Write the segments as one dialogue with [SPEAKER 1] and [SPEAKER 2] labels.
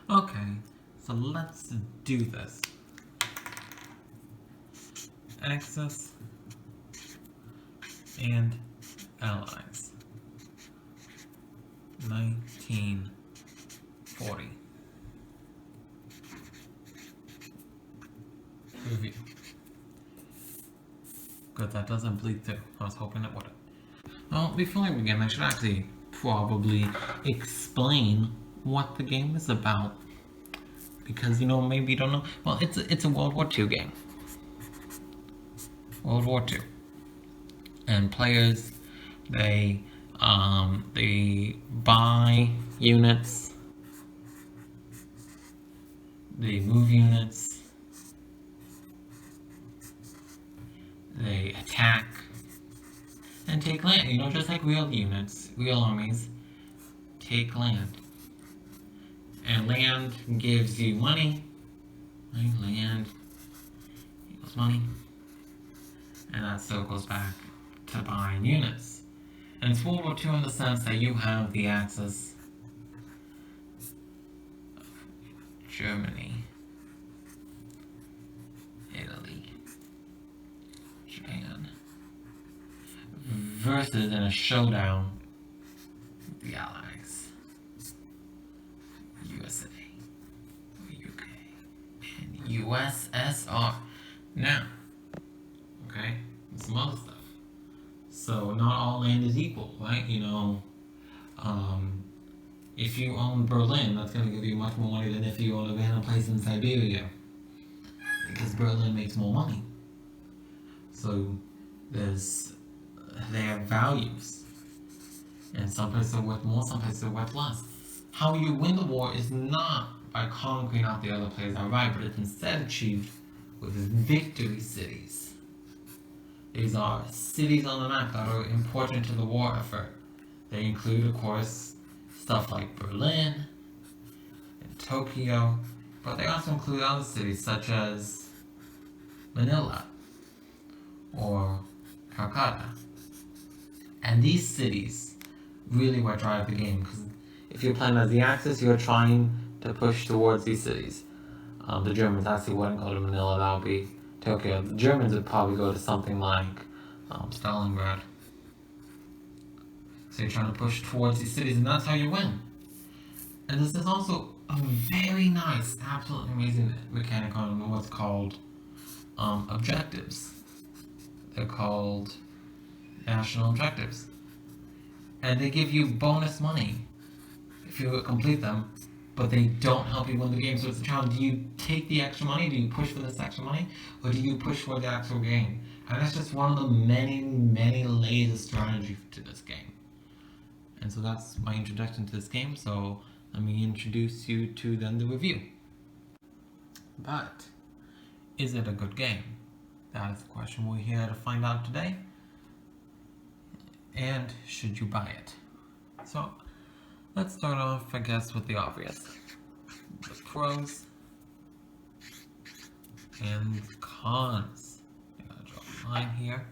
[SPEAKER 1] Okay, so let's do this. Axis and Allies. 1940. Review. Good, that doesn't bleed through. I was hoping it wouldn't. Well, before I begin, I should actually probably explain what the game is about. Because, maybe you don't know. Well, it's a World War II game. World War II. And players, they buy units, they move units, they attack, and take land. Just like real units, real armies, take land. And land gives you money. Right? Land equals money. And that circles back to buying units. And it's World War II in the sense that you have the axis of Germany, Italy, Japan, versus in a showdown, the Allies, USA, UK, and USSR. Now, okay, some other stuff. So not all land is equal, right? If you own Berlin, that's going to give you much more money than if you own a random place in Siberia, because Berlin makes more money. So they have values, and some places are worth more, some places are worth less. How you win the war is not by conquering out the other players outright, but it's instead achieved with victory cities. These are cities on the map that are important to the war effort. They include, of course, stuff like Berlin and Tokyo, but they also include other cities such as Manila or Calcutta. And these cities really what drive the game, because if you're playing as the Axis, you're trying to push towards these cities. The Germans actually wouldn't go to Manila, that would be Tokyo. The Germans would probably go to something like Stalingrad. So you're trying to push towards these cities, and that's how you win. And this is also a very nice, absolutely amazing mechanic on what's called objectives. They're called national objectives. And they give you bonus money if you complete them, but they don't help you win the game. So it's a challenge. Do you take the extra money? Do you push for this extra money? Or do you push for the actual game? And that's just one of the many, many layers of strategy to this game. And so that's my introduction to this game. So let me introduce you to then the review. But is it a good game? That is the question we're here to find out today. And should you buy it? So let's start off, I guess, with the obvious. The pros and the cons. I'm gonna draw a line here.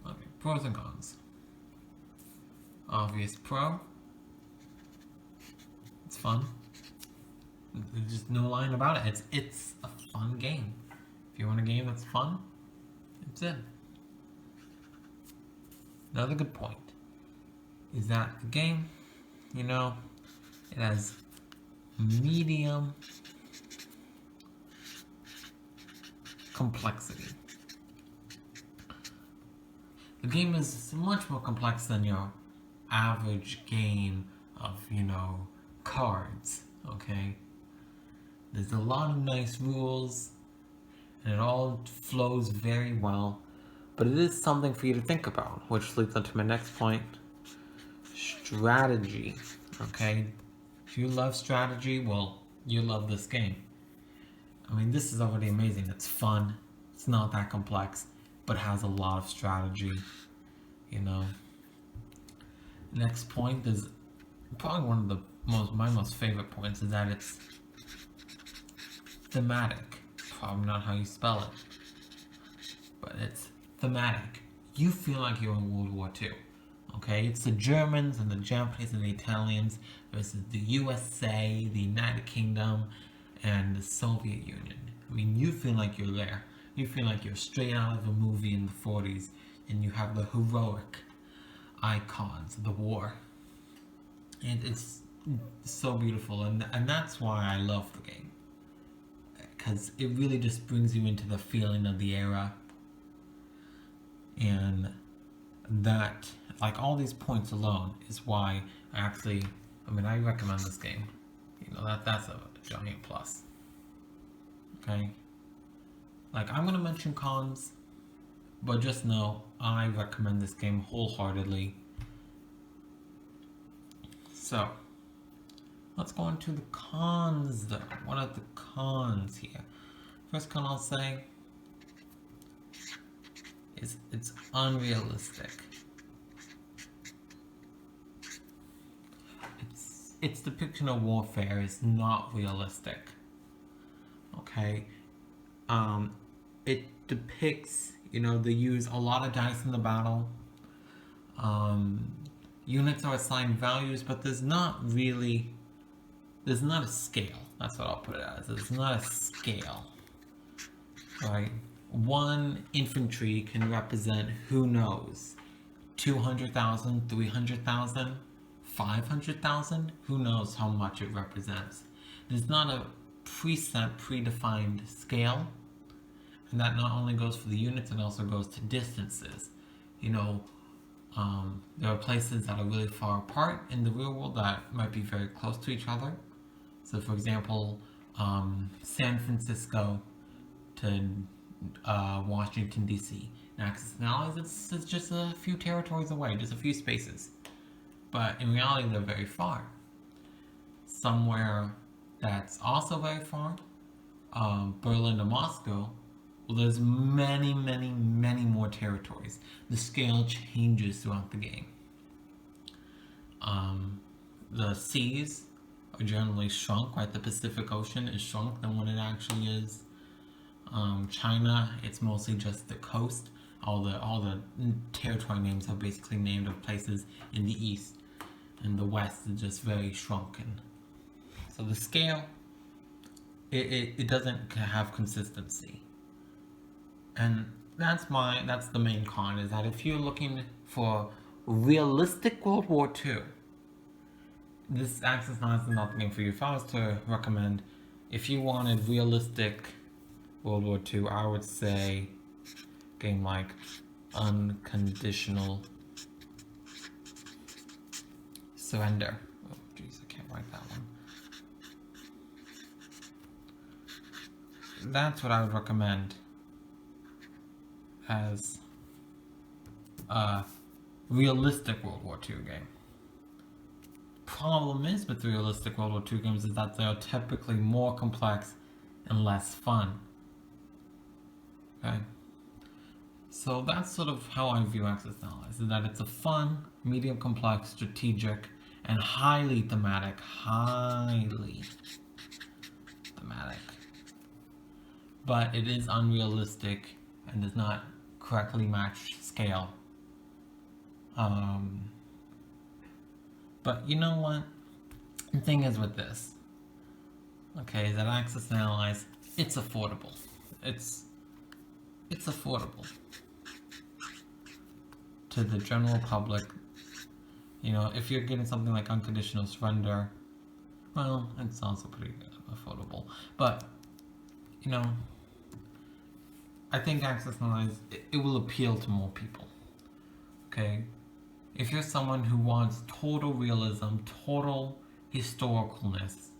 [SPEAKER 1] Okay, pros and cons. Obvious pro. It's fun. There's just no line about it. It's a fun game. If you want a game that's fun, it's in. Another good point is that the game, it has medium complexity. The game is much more complex than your average game of, cards, okay? There's a lot of nice rules, and it all flows very well, but it is something for you to think about, which leads on to my next point. Strategy, okay? If you love strategy, well, you love this game. I mean, this is already amazing. It's fun. It's not that complex, but has a lot of strategy, Next point is probably one of my most favorite points is that it's thematic. Probably not how you spell it, but it's thematic. You feel like you're in World War II. Okay, it's the Germans and the Japanese and the Italians versus the USA, the United Kingdom, and the Soviet Union. I mean, you feel like you're there. You feel like you're straight out of a movie in the 40s, and you have the heroic icons of the war. And it's so beautiful, and that's why I love the game. Because it really just brings you into the feeling of the era. And that, like, all these points alone is why I recommend this game. You know, that's a giant plus. Okay? Like, I'm gonna mention cons, but just know I recommend this game wholeheartedly. So, let's go into the cons though. What are the cons here? First con I'll say is it's unrealistic. Its depiction of warfare is not realistic. Okay? It depicts, they use a lot of dice in the battle. Units are assigned values, but there's not a scale. That's what I'll put it as. There's not a scale. Right? One infantry can represent, who knows, 200,000, 300,000, 500,000? Who knows how much it represents? There's not a predefined scale. And that not only goes for the units, it also goes to distances. There are places that are really far apart in the real world that might be very close to each other. So, for example, San Francisco to Washington, D.C. In Axis and Allies, it's just a few territories away, just a few spaces. But in reality, they're very far. Somewhere that's also very far, Berlin to Moscow, well, there's many, many, many more territories. The scale changes throughout the game. The seas are generally shrunk, right? The Pacific Ocean is shrunk than what it actually is. China, it's mostly just the coast. All the territory names are basically named of places in the east, and the west is just very shrunken. So the scale, it doesn't have consistency. And that's the main con, is that if you're looking for realistic World War II, this Axis and Allies is not the game for you. If I was to recommend, if you wanted realistic World War II, I would say a game like Unconditional Surrender. Oh jeez, I can't write that one. That's what I would recommend as a realistic World War II game. Problem is with realistic World War II games is that they are typically more complex and less fun. Okay? So that's sort of how I view Axis and Allies, is that it's a fun, medium complex, strategic, and highly thematic. But it is unrealistic and does not correctly match scale. But you know what? The thing is with this, okay, that Axis and Allies, it's affordable. It's affordable to the general public. If you're getting something like Unconditional Surrender, well, it's also pretty affordable. But, I think Axis and Allies, it will appeal to more people. Okay? If you're someone who wants total realism, total historicalness,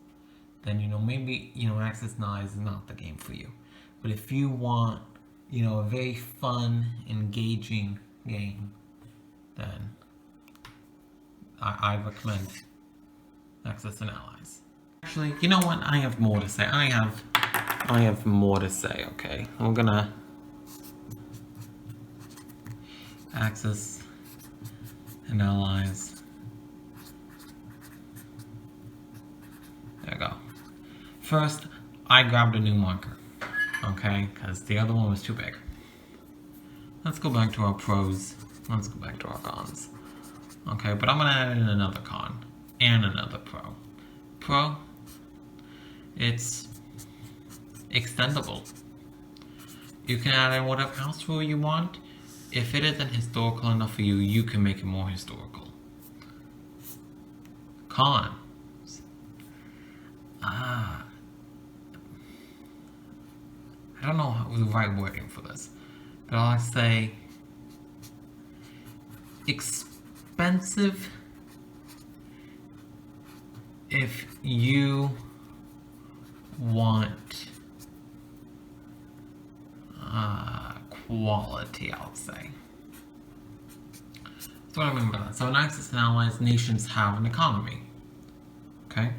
[SPEAKER 1] then, maybe, Axis and Allies is not the game for you. But if you want, a very fun, engaging game, then I recommend Axis and Allies. Actually, you know what? I have more to say. I have more to say, okay? I'm gonna Axis and Allies. There we go. First, I grabbed a new marker, okay? Because the other one was too big. Let's go back to our pros. Let's go back to our cons. Okay, but I'm gonna add in another con. and another pro. Pro, it's extendable. You can add in whatever house rule you want. If it isn't historical enough for you, you can make it more historical. Con. I don't know the right wording for this, but I'll say expensive if you want quality, I would say. That's what I mean by that. So in Axis and Allies, nations have an economy. Okay?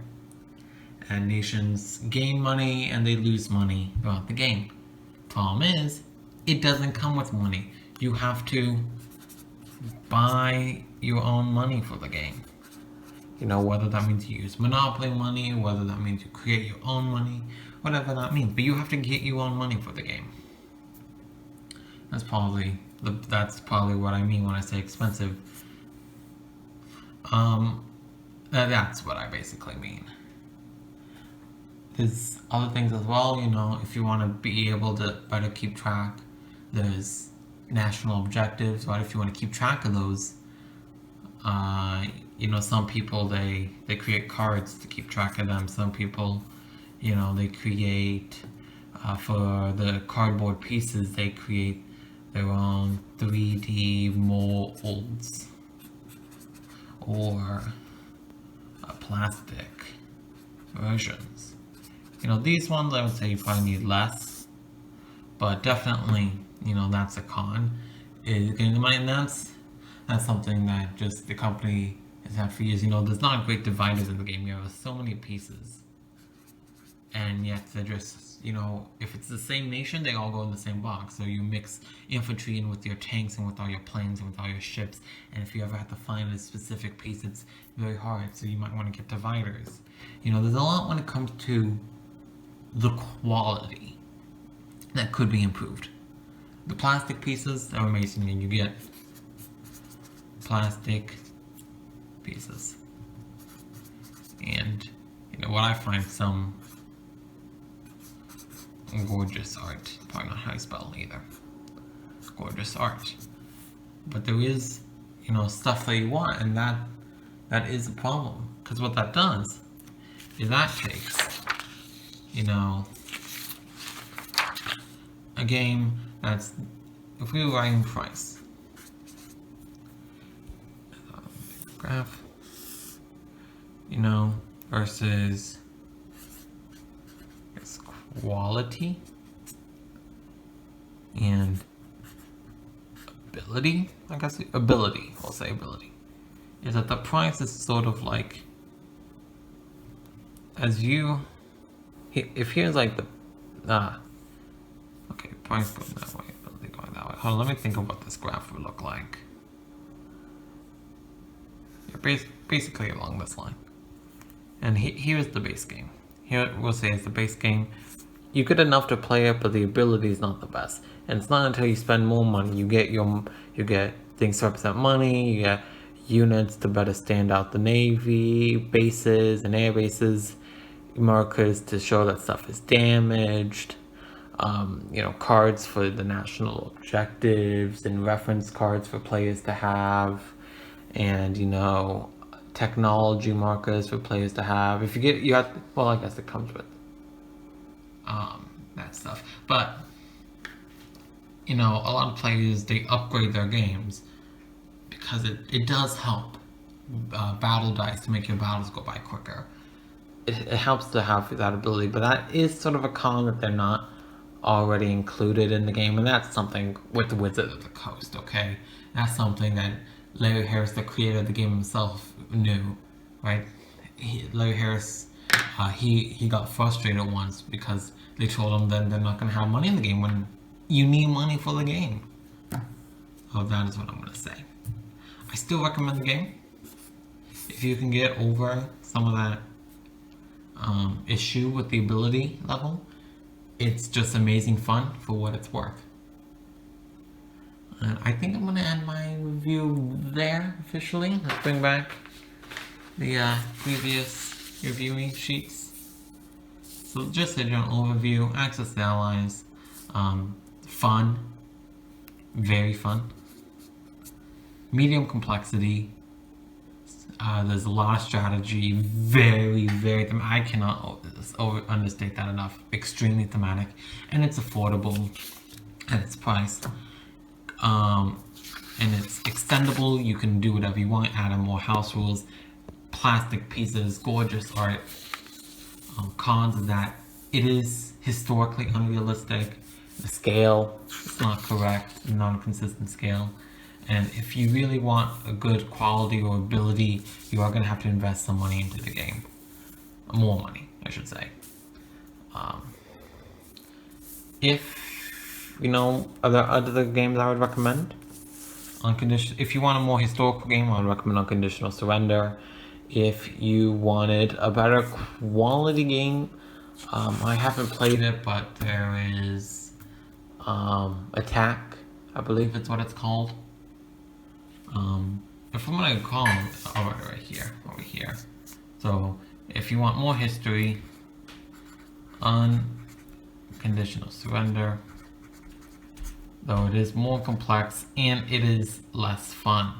[SPEAKER 1] And nations gain money and they lose money throughout the game. Problem is, it doesn't come with money. You have to buy your own money for the game. You know, whether that means you use Monopoly money, whether that means you create your own money, whatever that means. But you have to get your own money for the game. That's probably what I mean when I say expensive. That's what I basically mean. There's other things as well, you know, if you want to be able to better keep track, there's national objectives, right? If you want to keep track of those, you know, some people, they create cards to keep track of them. Some people, you know, they create, for the cardboard pieces, they create their own 3D molds or plastic versions. You know, these ones I would say you probably need less, but definitely, you know, that's a con, is getting the money, and that's something that just the company has had for years. You know, there's not great dividers in the game. You have so many pieces, and yet they're just, you know, if it's the same nation, they all go in the same box. So you mix infantry in with your tanks and with all your planes and with all your ships, and if you ever have to find a specific piece, it's very hard, so you might want to get dividers. You know, there's a lot when it comes to the quality that could be improved. The plastic pieces are amazing, and you get plastic pieces. And, you know, what I find some gorgeous art, probably not how you spell either, gorgeous art. But there is, you know, stuff that you want, and that is a problem. Because what that does is that takes, you know, a game that's, if we were writing price, graph, you know, versus its quality and ability, I guess, ability, I'll say ability, is that the price is sort of like, as you, if here's like the, okay, price going that way, ability going that way. Hold on, let me think of what this graph would look like. Yeah, basically along this line. And here's the base game. Here we'll say it's the base game. You get enough to play it, but the ability is not the best. And it's not until you spend more money you get things to represent money. You get units to better stand out the navy, bases and air bases, markers to show that stuff is damaged. You know, cards for the national objectives and reference cards for players to have, and, you know, technology markers for players to have. If you have, well, I guess it comes with that stuff. But, you know, a lot of players, they upgrade their games because it does help battle dice to make your battles go by quicker. It helps to have that ability, but that is sort of a con that they're not already included in the game, and that's something with the Wizard of the Coast, okay? That's something that Larry Harris, the creator of the game himself, knew, right? Larry Harris, he got frustrated once because they told him that they're not going to have money in the game when you need money for the game. So that is what I'm going to say. I still recommend the game. If you can get over some of that issue with the ability level, it's just amazing fun for what it's worth. And I think I'm going to end my review there officially. Let's bring back the previous reviewing sheets. So just a general overview, Axis and Allies, fun, very fun. Medium complexity, there's a lot of strategy, very, I cannot understate that enough, extremely thematic, and it's affordable at its price. And it's extendable, you can do whatever you want, add in more house rules, plastic pieces, gorgeous art. Cons is that it is historically unrealistic, the scale is not correct, non-consistent scale, and if you really want a good quality or ability, you are going to have to invest some money into the game. More money, I should say. If, are there other games I would recommend? If you want a more historical game, I would recommend Unconditional Surrender. If you wanted a better quality game, I haven't played it, but there is Attack, I believe it's what it's called. If I'm gonna call it, right here, over here. So if you want more history, Unconditional Surrender. Though it is more complex and it is less fun.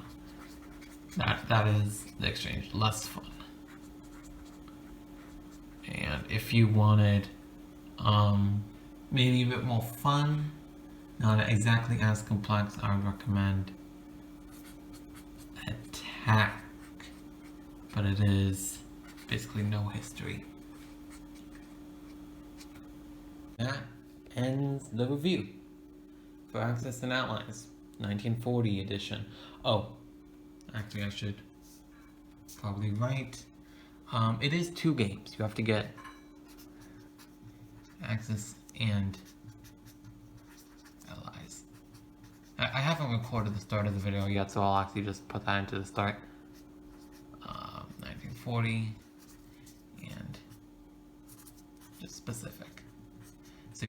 [SPEAKER 1] That is the exchange, less fun. And if you wanted maybe a bit more fun, not exactly as complex, I would recommend Attack, but it is basically no history. That ends the review for Axis and Allies, 1940 edition. Oh, actually I should probably write. It is 2 games. You have to get Axis and Allies. I haven't recorded the start of the video yet, so I'll actually just put that into the start. 1940 and just specific.